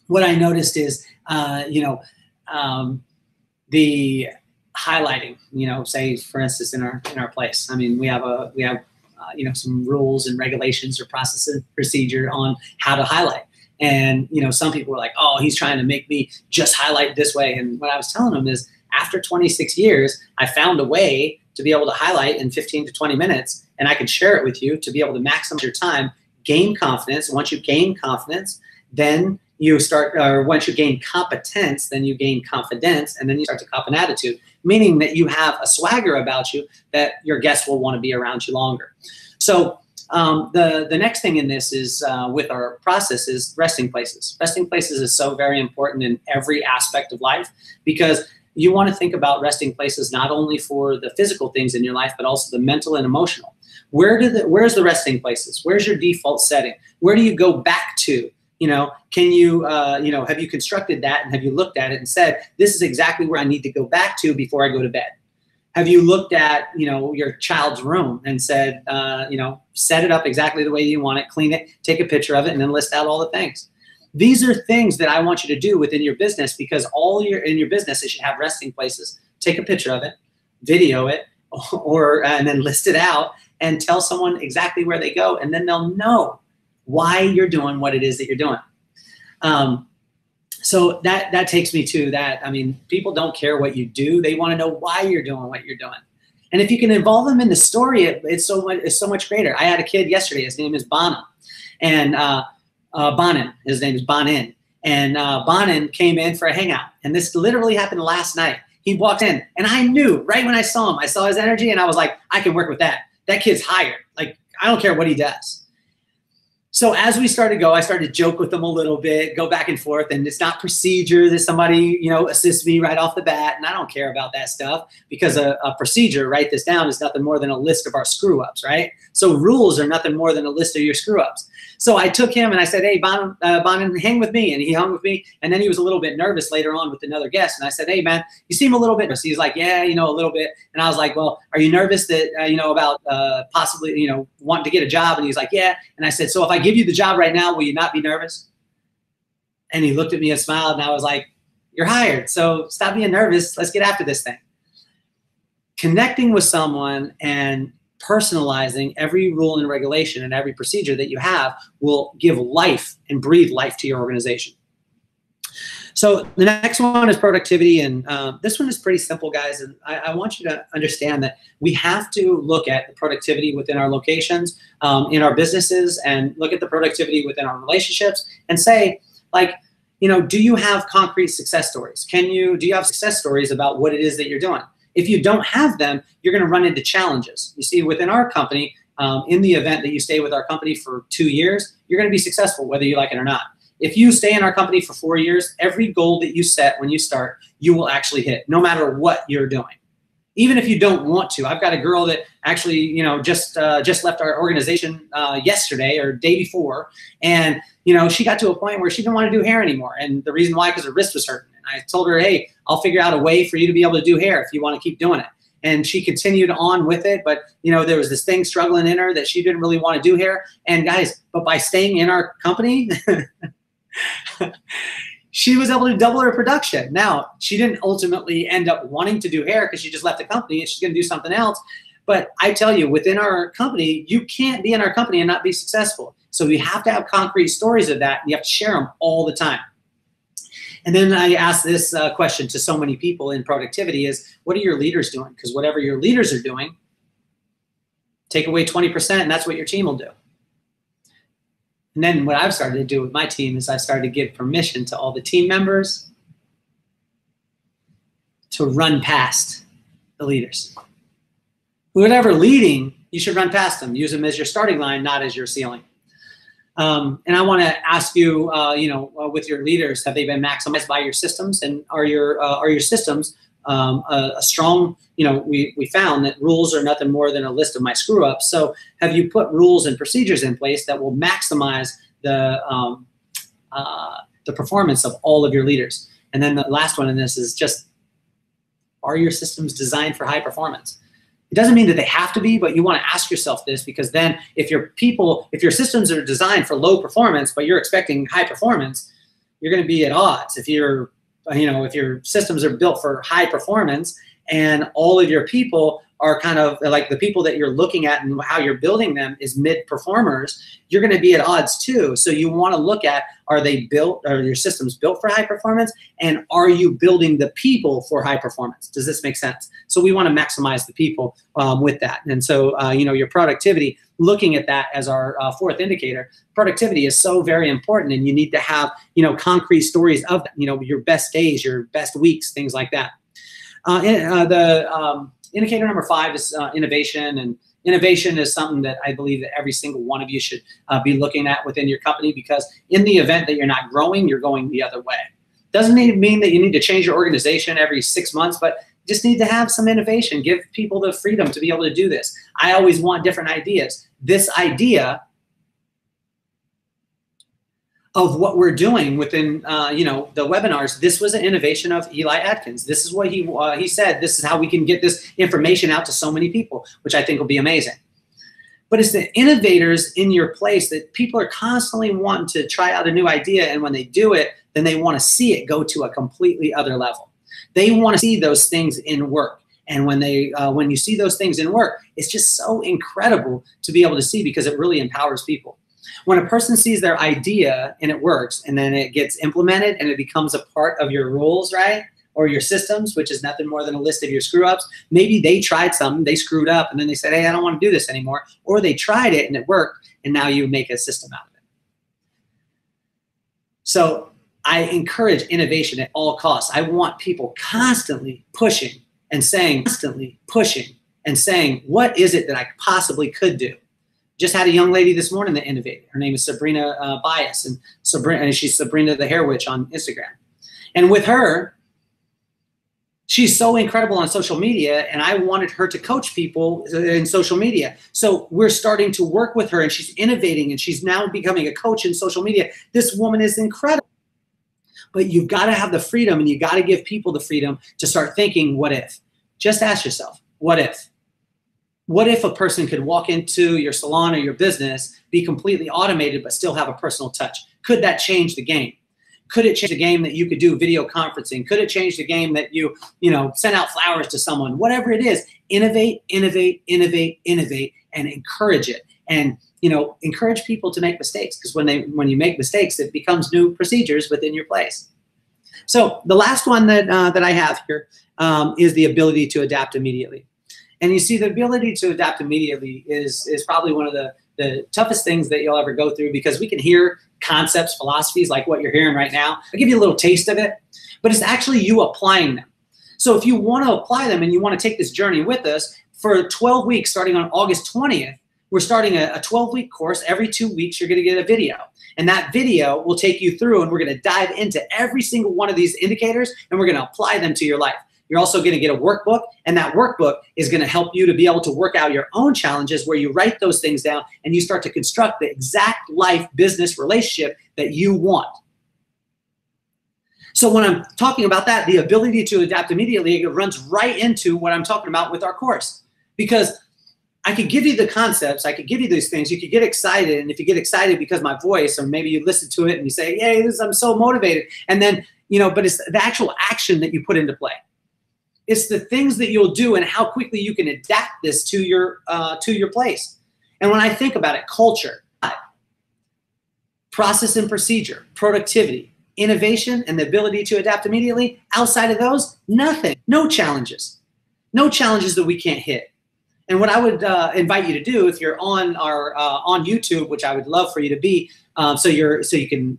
what I noticed is, the highlighting, say, for instance, in our place. We have some rules and regulations or process and procedure on how to highlight. And, some people were like, oh, he's trying to make me just highlight this way. And what I was telling them is, after 26 years, I found a way to be able to highlight in 15 to 20 minutes, and I can share it with you to be able to maximize your time, gain confidence. And once you gain confidence, then you start, or once you gain competence, then you gain confidence, and then you start to cop an attitude, meaning that you have a swagger about you that your guests will want to be around you longer. So the next thing in this is with our process is resting places. Resting places is so very important in every aspect of life, because you want to think about resting places not only for the physical things in your life, but also the mental and emotional. Where's the resting places? Where's your default setting? Where do you go back to? Can you, have you constructed that, and have you looked at it and said, this is exactly where I need to go back to before I go to bed? Have you looked at, your child's room and said, set it up exactly the way you want it, clean it, take a picture of it, and then list out all the things? These are things that I want you to do within your business, because in your business, it should have resting places. Take a picture of it, video it, and then list it out and tell someone exactly where they go, and then they'll know why you're doing what it is that you're doing. So that takes me to that. I mean, people don't care what you do. They want to know why you're doing what you're doing. And if you can involve them in the story, it's so much greater. I had a kid yesterday. His name is Bonham. And Bonin. His name is Bonin. And Bonin came in for a hangout. And this literally happened last night. He walked in, and I knew right when I saw him, I saw his energy, and I was like, I can work with that. That kid's hired. Like, I don't care what he does. So as we started to go, I started to joke with them a little bit, go back and forth, and it's not procedure that somebody, assists me right off the bat, and I don't care about that stuff, because a procedure, write this down, is nothing more than a list of our screw-ups, right? So rules are nothing more than a list of your screw-ups. So I took him and I said, hey, Bonin, hang with me. And he hung with me. And then he was a little bit nervous later on with another guest. And I said, hey, man, you seem a little bit nervous. He's like, yeah, a little bit. And I was like, well, are you nervous that, about possibly, wanting to get a job? And he's like, yeah. And I said, so if I give you the job right now, will you not be nervous? And he looked at me and smiled. And I was like, you're hired. So stop being nervous. Let's get after this thing. Connecting with someone and personalizing every rule and regulation and every procedure that you have will give life and breathe life to your organization. So the next one is productivity. And this one is pretty simple, guys. And I want you to understand that we have to look at the productivity within our locations, in our businesses, and look at the productivity within our relationships and say, like, do you have concrete success stories? Do you have success stories about what it is that you're doing? If you don't have them, you're going to run into challenges. You see, within our company, in the event that you stay with our company for 2 years, you're going to be successful whether you like it or not. If you stay in our company for 4 years, every goal that you set when you start, you will actually hit, no matter what you're doing. Even if you don't want to. I've got a girl that actually, just left our organization yesterday or day before, and she got to a point where she didn't want to do hair anymore. And the reason why, because her wrist was hurting. I told her, hey, I'll figure out a way for you to be able to do hair if you want to keep doing it. And she continued on with it, but there was this thing struggling in her that she didn't really want to do hair. And guys, but by staying in our company, she was able to double her production. Now, she didn't ultimately end up wanting to do hair because she just left the company and she's going to do something else. But I tell you, within our company, you can't be in our company and not be successful. So we have to have concrete stories of that, and you have to share them all the time. And then I ask this question to so many people in productivity is, what are your leaders doing? Because whatever your leaders are doing, take away 20%, and that's what your team will do. And then what I've started to do with my team is I've started to give permission to all the team members to run past the leaders. Whoever leading, you should run past them. Use them as your starting line, not as your ceiling. And I want to ask you, with your leaders, have they been maximized by your systems? And are your systems a strong, we found that rules are nothing more than a list of my screw ups. So have you put rules and procedures in place that will maximize the performance of all of your leaders? And then the last one in this is just, are your systems designed for high performance? It doesn't mean that they have to be, but you want to ask yourself this, because then if your systems are designed for low performance, but you're expecting high performance, you're going to be at odds. If your systems are built for high performance and all of your people are kind of like the people that you're looking at and how you're building them is mid performers, you're going to be at odds too. So you want to look at, are your systems built for high performance, and are you building the people for high performance? Does this make sense? So we want to maximize the people with that. And so, your productivity, looking at that as our fourth indicator, productivity is so very important, and you need to have, concrete stories of that, your best days, your best weeks, things like that. Indicator number 5 is innovation, and innovation is something that I believe that every single one of you should be looking at within your company, because in the event that you're not growing, you're going the other way. Doesn't mean that you need to change your organization every 6 months, but just need to have some innovation. Give people the freedom to be able to do this. I always want different ideas. This idea of what we're doing within, the webinars. This was an innovation of Eli Atkins. This is what he said. This is how we can get this information out to so many people, which I think will be amazing. But it's the innovators in your place that people are constantly wanting to try out a new idea, and when they do it, then they want to see it go to a completely other level. They want to see those things in work. And when you see those things in work, it's just so incredible to be able to see, because it really empowers people. When a person sees their idea and it works, and then it gets implemented and it becomes a part of your rules, right? Or your systems, which is nothing more than a list of your screw ups. Maybe they tried something, they screwed up, and then they said, hey, I don't want to do this anymore. Or they tried it and it worked, and now you make a system out of it. So I encourage innovation at all costs. I want people constantly pushing and saying, what is it that I possibly could do? Just had a young lady this morning that innovated. Her name is Sabrina Bias, and she's Sabrina the Hair Witch on Instagram. And with her, she's so incredible on social media, and I wanted her to coach people in social media. So we're starting to work with her, and she's innovating, and she's now becoming a coach in social media. This woman is incredible. But you've got to have the freedom, and you got to give people the freedom to start thinking, what if? Just ask yourself, what if? What if a person could walk into your salon or your business, be completely automated, but still have a personal touch? Could that change the game? Could it change the game that you could do video conferencing? Could it change the game that you send out flowers to someone? Whatever it is, innovate, innovate, innovate, innovate, and encourage it. And encourage people to make mistakes, because when you make mistakes, it becomes new procedures within your place. So the last one that I have here is the ability to adapt immediately. And you see, the ability to adapt immediately is probably one of the toughest things that you'll ever go through, because we can hear concepts, philosophies like what you're hearing right now. I'll give you a little taste of it, but it's actually you applying them. So if you want to apply them and you want to take this journey with us for 12 weeks, starting on August 20th, we're starting a 12-week course. Every 2 weeks, you're going to get a video. And that video will take you through, and we're going to dive into every single one of these indicators, and we're going to apply them to your life. You're also going to get a workbook, and that workbook is going to help you to be able to work out your own challenges, where you write those things down and you start to construct the exact life business relationship that you want. So when I'm talking about that, the ability to adapt immediately, it runs right into what I'm talking about with our course. Because I could give you the concepts, I could give you these things, you could get excited, and if you get excited because my voice, or maybe you listen to it and you say, hey, I'm so motivated, and then, but it's the actual action that you put into play. It's the things that you'll do and how quickly you can adapt this to your place. And when I think about it, culture, process and procedure, productivity, innovation, and the ability to adapt immediately, outside of those, nothing, no challenges that we can't hit. And what I would invite you to do, if you're on on YouTube, which I would love for you to be, so you can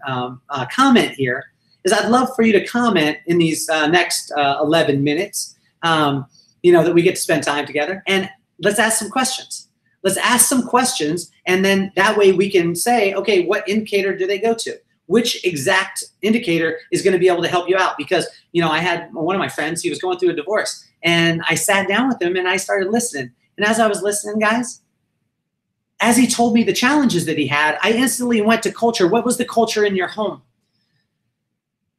comment here, is I'd love for you to comment in these next 11 minutes, that we get to spend time together, and let's ask some questions. Let's ask some questions, and then that way we can say, okay, what indicator do they go to? Which exact indicator is going to be able to help you out? Because, I had one of my friends, he was going through a divorce, and I sat down with him and I started listening. And as I was listening, guys, as he told me the challenges that he had, I instantly went to culture. What was the culture in your home?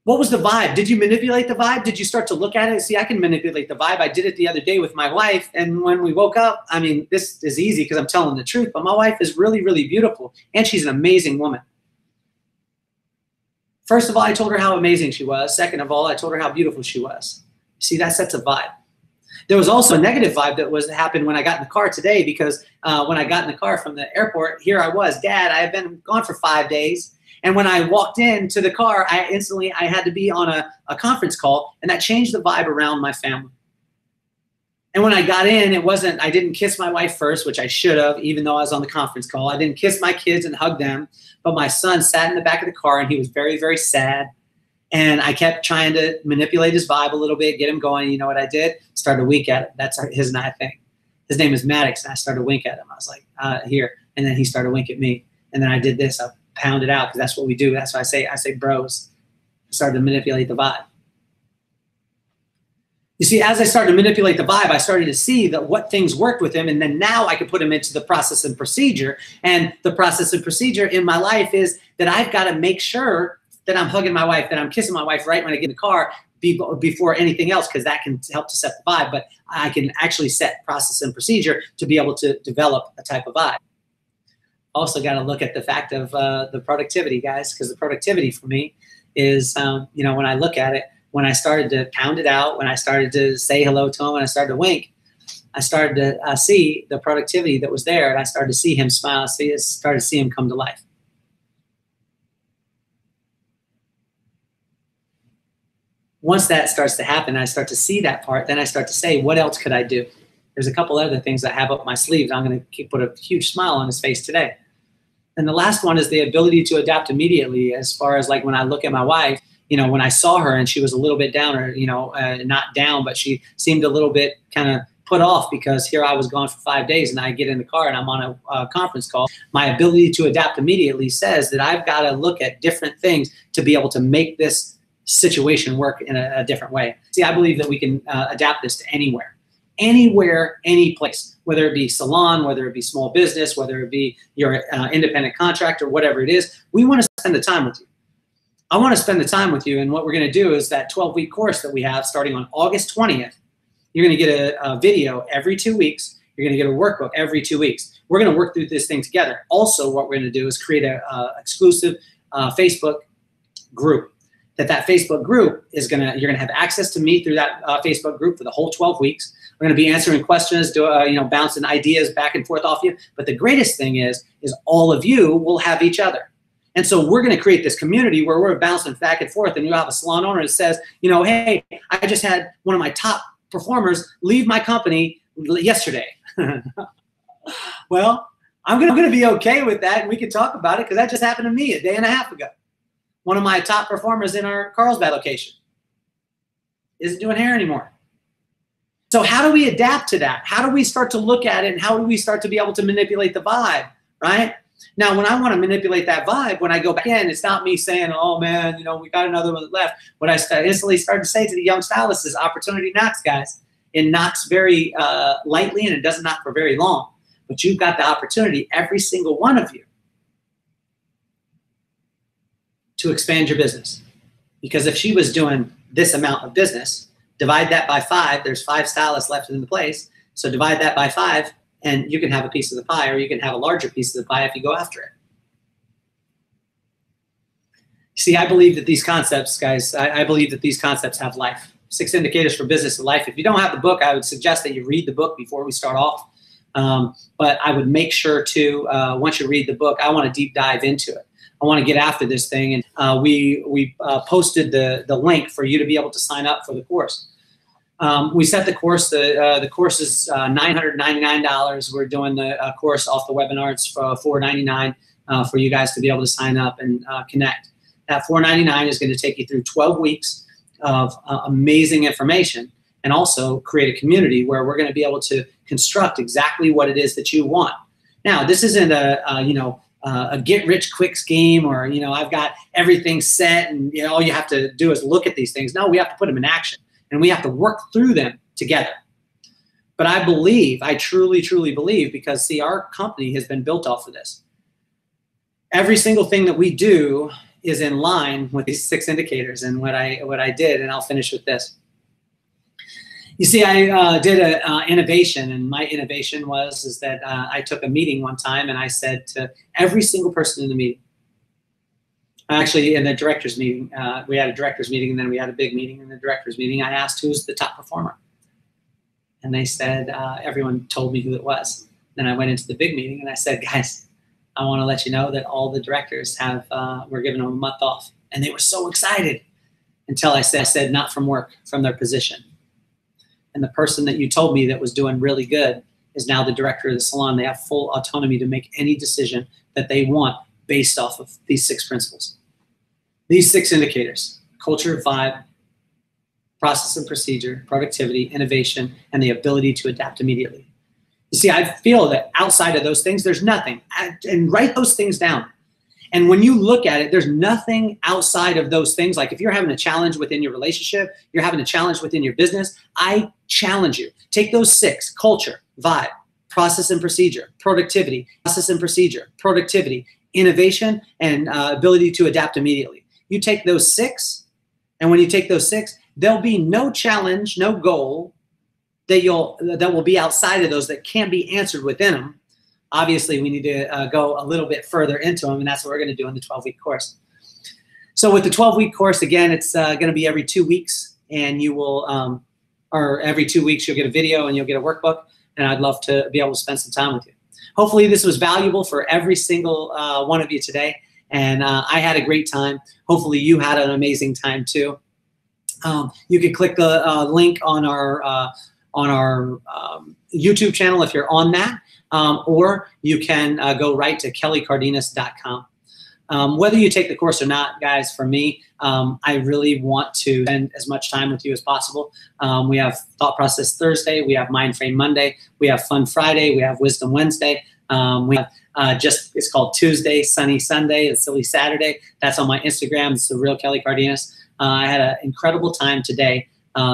What was the vibe? Did you manipulate the vibe? Did you start to look at it? See, I can manipulate the vibe. I did it the other day with my wife. And when we woke up, I mean, this is easy because I'm telling the truth, but my wife is really, really beautiful. And she's an amazing woman. First of all, I told her how amazing she was. Second of all, I told her how beautiful she was. See, that sets a vibe. There was also a negative vibe that happened when I got in the car today, because when I got in the car from the airport, here I was, Dad, I have been gone for 5 days. And when I walked into the car, I had to be on a conference call, and that changed the vibe around my family. And when I got in, I didn't kiss my wife first, which I should have, even though I was on the conference call. I didn't kiss my kids and hug them, but my son sat in the back of the car, and he was very, very sad. And I kept trying to manipulate his vibe a little bit, get him going. You know what I did? Started to wink at him. That's his and I thing. His name is Maddox, and I started to wink at him. I was like, here. And then he started to wink at me. And then I did this. I pounded out, because that's what we do. That's why I say bros. I started to manipulate the vibe. You see, as I started to manipulate the vibe, I started to see that what things worked with him, and then now I could put him into the process and procedure. And the process and procedure in my life is that I've got to make sure that I'm hugging my wife, that I'm kissing my wife right when I get in the car before anything else, because that can help to set the vibe. But I can actually set process and procedure to be able to develop a type of vibe. Also got to look at the fact of the productivity, guys, because the productivity for me is, you know, when I look at it, when I started to pound it out, when I started to say hello to him, when I started to wink, I started to see the productivity that was there, and I started to see him smile, started to see him come to life. Once that starts to happen, I start to see that part, then I start to say, what else could I do? There's a couple other things I have up my sleeves. I'm going to put a huge smile on his face today. And the last one is the ability to adapt immediately, as far as like when I look at my wife, you know, when I saw her and she was a little bit down, or, you know, not down, but she seemed a little bit kind of put off, because here I was gone for 5 days and I get in the car and I'm on a conference call. My ability to adapt immediately says that I've got to look at different things to be able to make this situation work in a different way. See, I believe that we can adapt this to anywhere, any place, whether it be salon, whether it be small business, whether it be your independent contractor, whatever it is. We want to spend the time with you. I want to spend the time with you, and what we're going to do is that 12-week course that we have starting on August 20th. You're going to get a video every 2 weeks. You're going to get a workbook every 2 weeks. We're going to work through this thing together. Also, what we're going to do is create a exclusive Facebook group. That Facebook group is you're going to have access to me through that Facebook group for the whole 12 weeks. We're going to be answering questions, you know, bouncing ideas back and forth off you. But the greatest thing is all of you will have each other. And so we're going to create this community where we're bouncing back and forth, and you'll have a salon owner that says, you know, hey, I just had one of my top performers leave my company yesterday. Well, I'm going to be okay with that, and we can talk about it, because that just happened to me a day and a half ago. One of my top performers in our Carlsbad location isn't doing hair anymore. So how do we adapt to that? How do we start to look at it, and how do we start to be able to manipulate the vibe, right? Now, when I want to manipulate that vibe, when I go back in, it's not me saying, oh, man, you know, we got another one left. What I instantly started to say to the young stylists is opportunity knocks, guys. It knocks very lightly, and it doesn't knock for very long. But you've got the opportunity, every single one of you, to expand your business. Because if she was doing this amount of business, divide that by 5, there's 5 stylists left in the place. So divide that by 5, and you can have a piece of the pie, or you can have a larger piece of the pie if you go after it. See, I believe that these concepts, guys, I believe that these concepts have life. 6 Indicators for Business and Life. If you don't have the book, I would suggest that you read the book before we start off. But I would make sure to, once you read the book, I want to deep dive into it. I want to get after this thing. And we posted the link for you to be able to sign up for the course. We set the course. The course is $999. We're doing the course off the webinar. It's for $499 for you guys to be able to sign up and connect. That $499 is going to take you through 12 weeks of amazing information, and also create a community where we're going to be able to construct exactly what it is that you want. Now, this isn't a get-rich-quick scheme, or, you know, I've got everything set and, you know, all you have to do is look at these things. No, we have to put them in action, and we have to work through them together. But I believe, I truly, truly believe, because, see, our company has been built off of this. Every single thing that we do is in line with these 6 indicators, and what I did, and I'll finish with this. You see, I did an innovation, and my innovation is that I took a meeting one time, and I said to every single person in the meeting, actually in the director's meeting, we had a director's meeting, and then we had a big meeting. In the director's meeting, I asked, who's the top performer? And they said, everyone told me who it was. Then I went into the big meeting, and I said, guys, I want to let you know that all the directors we're giving them a month off. And they were so excited until I said not from work, from their position. And the person that you told me that was doing really good is now the director of the salon. They have full autonomy to make any decision that they want based off of these 6 principles. These 6 indicators: culture, vibe, process and procedure, productivity, innovation, and the ability to adapt immediately. You see, I feel that outside of those things, there's nothing. And write those things down. And when you look at it, there's nothing outside of those things. Like if you're having a challenge within your relationship, you're having a challenge within your business, I challenge you. Take those 6: culture, vibe, process and procedure, productivity, process and procedure, productivity, innovation, and ability to adapt immediately. You take those 6, and when you take those 6, there'll be no challenge, no goal that will be outside of those that can't be answered within them. Obviously, we need to go a little bit further into them, and that's what we're going to do in the 12-week course. So with the 12-week course, again, it's going to be every 2 weeks, and you will, or every 2 weeks, you'll get a video and you'll get a workbook, and I'd love to be able to spend some time with you. Hopefully, this was valuable for every single one of you today, and I had a great time. Hopefully, you had an amazing time too. You can click the link on our YouTube channel if you're on that. Or you can go right to kellycardenas.com. Whether you take the course or not, guys, for me, I really want to spend as much time with you as possible. We have Thought Process Thursday. We have Mind Frame Monday. We have Fun Friday. We have Wisdom Wednesday. We have it's called Tuesday, Sunny Sunday, and Silly Saturday. That's on my Instagram. It's The Real Kelly Cardenas. I had an incredible time today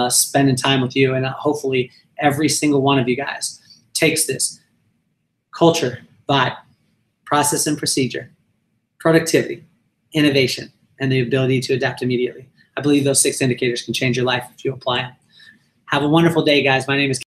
spending time with you, and hopefully every single one of you guys takes this. Culture, vibe, process and procedure, productivity, innovation, and the ability to adapt immediately. I believe those 6 indicators can change your life if you apply them. Have a wonderful day, guys. My name is